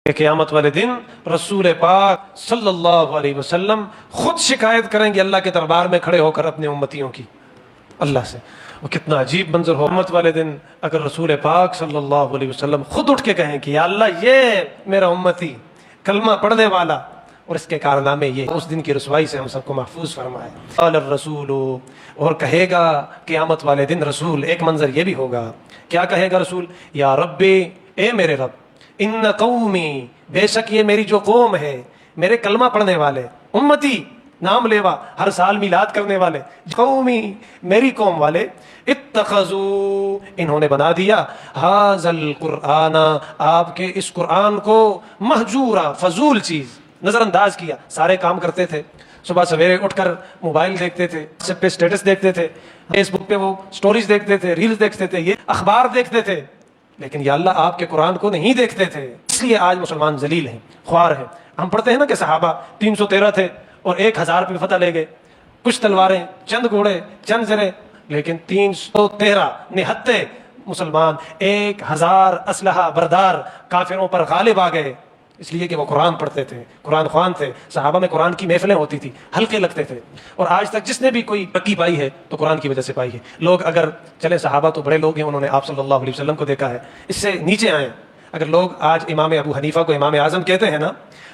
کہ قیامت والے دن رسول پاک صلی اللہ علیہ وسلم خود شکایت کریں گے اللہ کے دربار میں کھڑے ہو کر اپنے امتیوں کی اللہ سے۔ وہ کتنا عجیب منظر ہو قیامت والے دن اگر رسول پاک صلی اللہ علیہ وسلم خود اٹھ کے کہیں کہ یا اللہ یہ میرا امتی کلمہ پڑھنے والا اور اس کے کارنامے یہ، اس دن کی رسوائی سے ہم سب کو محفوظ فرمائے۔ قال الرسول، اور کہے گا قیامت والے دن رسول، ایک منظر یہ بھی ہوگا، کیا کہے گا رسول؟ یا ربی، اے میرے رب، ان قومی، بے شک یہ میری جو قوم ہے، میرے کلمہ پڑھنے والے، امتی نام لیوا، ہر سال میلاد کرنے والے، قومی میری قوم والے، اتخذوا، انہوں نے بنا دیا، ھذا القرآن، آپ کے اس قرآن کو، مہجورا، فضول چیز، نظر انداز کیا۔ سارے کام کرتے تھے، صبح سویرے اٹھ کر موبائل دیکھتے تھے، واٹس پہ اسٹیٹس دیکھتے تھے، فیس بک پہ وہ سٹوریز دیکھتے تھے، ریلز دیکھتے تھے، یہ اخبار دیکھتے تھے، لیکن یا اللہ آپ کے قرآن کو نہیں دیکھتے تھے۔ اس لیے آج مسلمان ذلیل ہیں، خوار ہیں۔ ہم پڑھتے ہیں نا کہ صحابہ 313 تھے اور 1000 پہ فتح لے گئے، کچھ تلواریں، چند گھوڑے، چند زرے، لیکن 313 نہتے مسلمان 1000 اسلحہ بردار کافروں پر غالب آ گئے، اس لیے کہ وہ قرآن پڑھتے تھے، قرآن خوان تھے۔ صحابہ میں قرآن کی محفلیں ہوتی تھی، حلقے لگتے تھے، اور آج تک جس نے بھی کوئی ترقی پائی ہے تو قرآن کی وجہ سے پائی ہے۔ لوگ اگر چلے، صحابہ تو بڑے لوگ ہیں، انہوں نے آپ صلی اللہ علیہ وسلم کو دیکھا ہے، اس سے نیچے آئیں۔ اگر لوگ آج امام ابو حنیفہ کو امام اعظم کہتے ہیں نا،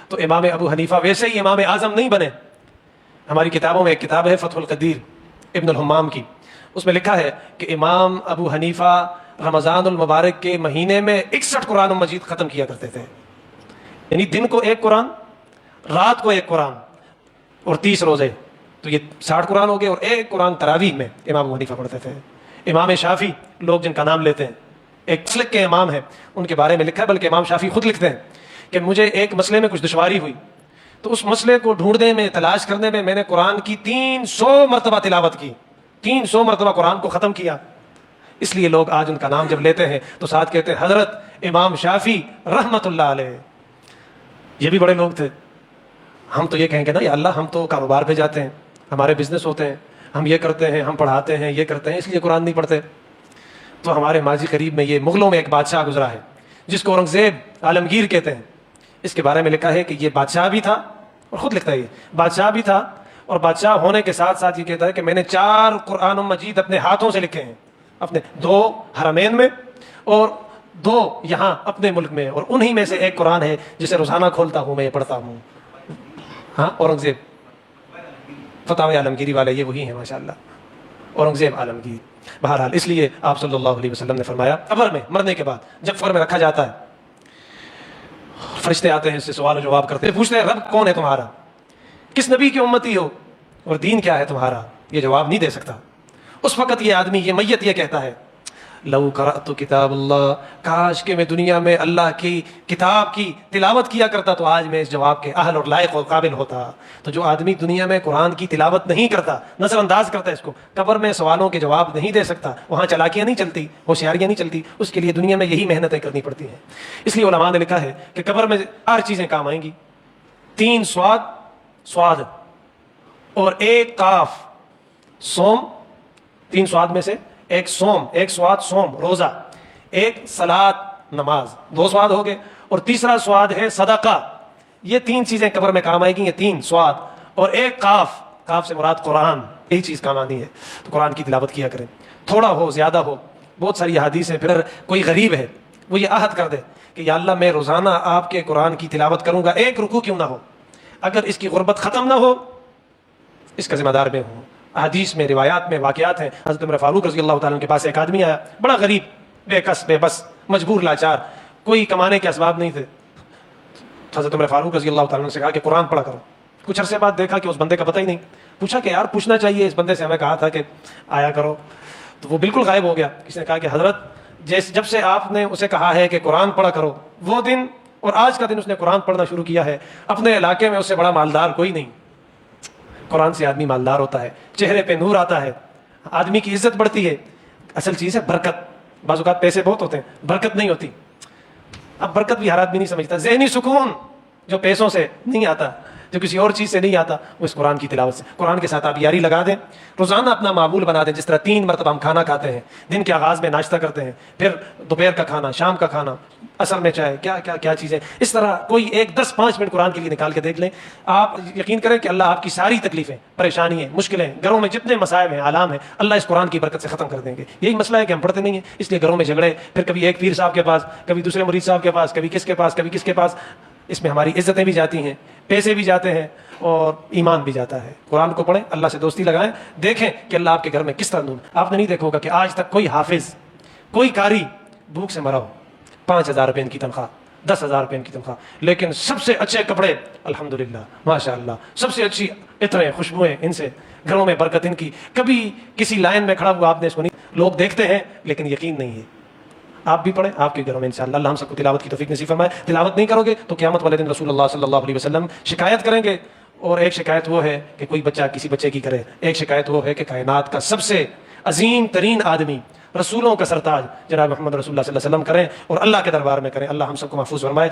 تو امام ابو حنیفہ ویسے ہی امام اعظم نہیں بنے۔ ہماری کتابوں میں ایک کتاب ہے فتح القدیر ابن الحمام کی، اس میں لکھا ہے کہ امام ابو حنیفہ رمضان المبارک کے مہینے میں 61 قرآن مجید ختم کیا کرتے تھے، یعنی دن کو ایک قرآن، رات کو ایک قرآن، اور 30 روزے، تو یہ 60 قرآن ہو گئے، اور ایک قرآن تراویح میں امام ابو حنیفہ پڑھتے تھے۔ امام شافعی، لوگ جن کا نام لیتے ہیں، ایک مسلک کے امام ہیں، ان کے بارے میں لکھا ہے، بلکہ امام شافعی خود لکھتے ہیں کہ مجھے ایک مسئلے میں کچھ دشواری ہوئی، تو اس مسئلے کو ڈھونڈنے میں، تلاش کرنے میں، میں نے قرآن کی 300 مرتبہ تلاوت کی، 300 مرتبہ قرآن کو ختم کیا۔ اس لیے لوگ آج ان کا نام جب لیتے ہیں تو ساتھ کہتے ہیں حضرت امام شافعی رحمت اللہ علیہ۔ یہ بھی بڑے لوگ تھے۔ ہم تو یہ کہیں گے نا یا اللہ ہم تو کاروبار پہ جاتے ہیں، ہمارے بزنس ہوتے ہیں، ہم یہ کرتے ہیں، ہم پڑھاتے ہیں، یہ کرتے ہیں، اس لیے قرآن نہیں پڑھتے۔ تو ہمارے ماضی قریب میں یہ مغلوں میں ایک بادشاہ گزرا ہے جس کو اورنگزیب عالمگیر کہتے ہیں۔ اس کے بارے میں لکھا ہے کہ یہ بادشاہ بھی تھا، اور خود لکھتا ہے یہ بادشاہ بھی تھا، اور بادشاہ ہونے کے ساتھ ساتھ یہ کہتا ہے کہ میں نے 4 قرآن مجید اپنے ہاتھوں سے لکھے ہیں، اپنے 2 حرمین میں اور 2 یہاں اپنے ملک میں، اور انہی میں سے ایک قرآن ہے جسے روزانہ کھولتا ہوں میں، یہ پڑھتا ہوں۔ ہاں، اورنگزیب فتاوی عالمگیری والے یہ وہی ہیں ماشاءاللہ، اورنگزیب عالمگیر۔ بہرحال اس لیے آپ صلی اللہ علیہ وسلم نے فرمایا قبر میں، مرنے کے بعد جب قبر میں رکھا جاتا ہے، فرشتے آتے ہیں، اس سے سوال و جواب کرتے ہیں، پوچھتے ہیں رب کون ہے تمہارا، کس نبی کی امتی ہو، اور دین کیا ہے تمہارا؟ یہ جواب نہیں دے سکتا۔ اس وقت یہ آدمی، یہ میت یہ کہتا ہے لو قرأت کتاب اللہ، کاش کہ میں دنیا میں اللہ کی کتاب کی تلاوت کیا کرتا تو آج میں اس جواب کے اہل اور لائق اور قابل ہوتا۔ تو جو آدمی دنیا میں قرآن کی تلاوت نہیں کرتا، نظر انداز کرتا ہے اس کو، قبر میں سوالوں کے جواب نہیں دے سکتا، وہاں چالاکیاں نہیں چلتی، ہوشیاریاں نہیں چلتی، اس کے لیے دنیا میں یہی محنتیں کرنی پڑتی ہیں۔ اس لیے علماء نے لکھا ہے کہ قبر میں 4 چیزیں کام آئیں گی، 3 سواد اور 1 قاف، صوم، 3 سواد میں سے 1 صوم، 1 سواد صوم روزہ، 1 صلاۃ نماز، 2 سواد ہو گئے، اور تیسرا سواد ہے صدقہ۔ یہ 3 چیزیں قبر میں کام آئیں گی، یہ 3 سواد اور 1 قاف، قاف سے مراد قرآن، یہی چیز کام آنی ہے۔ تو قرآن کی تلاوت کیا کریں، تھوڑا ہو زیادہ ہو، بہت ساری حدیث ہیں۔ پھر کوئی غریب ہے وہ یہ عہد کر دے کہ یا اللہ میں روزانہ آپ کے قرآن کی تلاوت کروں گا، 1 رکوع کیوں نہ ہو، اگر اس کی غربت ختم نہ ہو اس کا ذمہ دار میں ہوں۔ حدیث میں، روایات میں واقعات ہیں، حضرت عمر فاروق رضی اللہ تعالیٰ عنہ کے پاس ایک آدمی آیا، بڑا غریب، بے کس بے بس، مجبور، لاچار، کوئی کمانے کے اسباب نہیں تھے۔ حضرت عمر فاروق رضی اللہ تعالیٰ عنہ سے کہا کہ قرآن پڑھا کرو۔ کچھ عرصے بعد دیکھا کہ اس بندے کا پتہ ہی نہیں، پوچھا کہ یار پوچھنا چاہیے اس بندے سے، ہمیں کہا تھا کہ آیا کرو، تو وہ بالکل غائب ہو گیا۔ کسی نے کہا کہ حضرت جب سے آپ نے اسے کہا ہے کہ قرآن پڑھا کرو، وہ دن اور آج کا دن اس نے قرآن پڑھنا شروع کیا ہے۔ اپنے علاقے میں اس سے بڑا مالدار کوئی نہیں۔ قرآن سے آدمی مالدار ہوتا ہے، چہرے پہ نور آتا ہے، آدمی کی عزت بڑھتی ہے۔ اصل چیز ہے برکت۔ بعض اوقات پیسے بہت ہوتے ہیں، برکت نہیں ہوتی۔ اب برکت بھی ہر آدمی نہیں سمجھتا۔ ذہنی سکون جو پیسوں سے نہیں آتا، جو کسی اور چیز سے نہیں آتا، وہ اس قرآن کی تلاوت سے۔ قرآن کے ساتھ آپ یاری لگا دیں، روزانہ اپنا معمول بنا دیں۔ جس طرح 3 مرتبہ ہم کھانا کھاتے ہیں، دن کے آغاز میں ناشتہ کرتے ہیں، پھر دوپہر کا کھانا، شام کا کھانا، عصر میں چائے، کیا چیزیں، اس طرح کوئی ایک 10-5 منٹ قرآن کے لیے نکال کے دیکھ لیں۔ آپ یقین کریں کہ اللہ آپ کی ساری تکلیفیں، پریشانیاں، مشکلیں، گھروں میں جتنے مسائل ہیں، آلام ہیں، اللہ اس قرآن کی برکت سے ختم کر دیں گے۔ یہی مسئلہ ہے کہ ہم پڑھتے نہیں ہیں، اس لیے گھروں میں جھگڑے، پھر کبھی ایک پیر صاحب کے پاس، کبھی دوسرے مرید صاحب کے پاس، کبھی کس کے پاس، کبھی کس کے پاس۔ اس میں ہماری عزتیں بھی جاتی ہیں، پیسے بھی جاتے ہیں، اور ایمان بھی جاتا ہے۔ قرآن کو پڑھیں، اللہ سے دوستی لگائیں، دیکھیں کہ اللہ آپ کے گھر میں کس طرح نور۔ آپ نے نہیں دیکھا ہوگا کہ آج تک کوئی حافظ، کوئی قاری بھوک سے مرا ہو۔ 5,000 روپے ان کی تنخواہ، 10,000 روپے ان کی تنخواہ، لیکن سب سے اچھے کپڑے الحمدللہ ماشاء اللہ، سب سے اچھی عطریں، خوشبوئیں، ان سے گھروں میں برکت ان کی۔ کبھی کسی لائن میں کھڑا ہوا آپ نے اس کو نہیں، لوگ دیکھتے ہیں لیکن یقین نہیں ہے۔ آپ بھی پڑھیں، آپ کے گھروں میں انشاءاللہ اللہ ہم سب کو تلاوت کی توفیق نصیب فرمائے۔ تلاوت نہیں کرو گے تو قیامت والے دن رسول اللہ صلی اللہ علیہ وسلم شکایت کریں گے، اور ایک شکایت وہ ہے کہ کوئی بچہ کسی بچے کی کرے، ایک شکایت وہ ہے کہ کائنات کا سب سے عظیم ترین آدمی، رسولوں کا سرتاج جناب محمد رسول اللہ صلی اللہ علیہ وسلم کریں، اور اللہ کے دربار میں کریں۔ اللہ ہم سب کو محفوظ فرمائے۔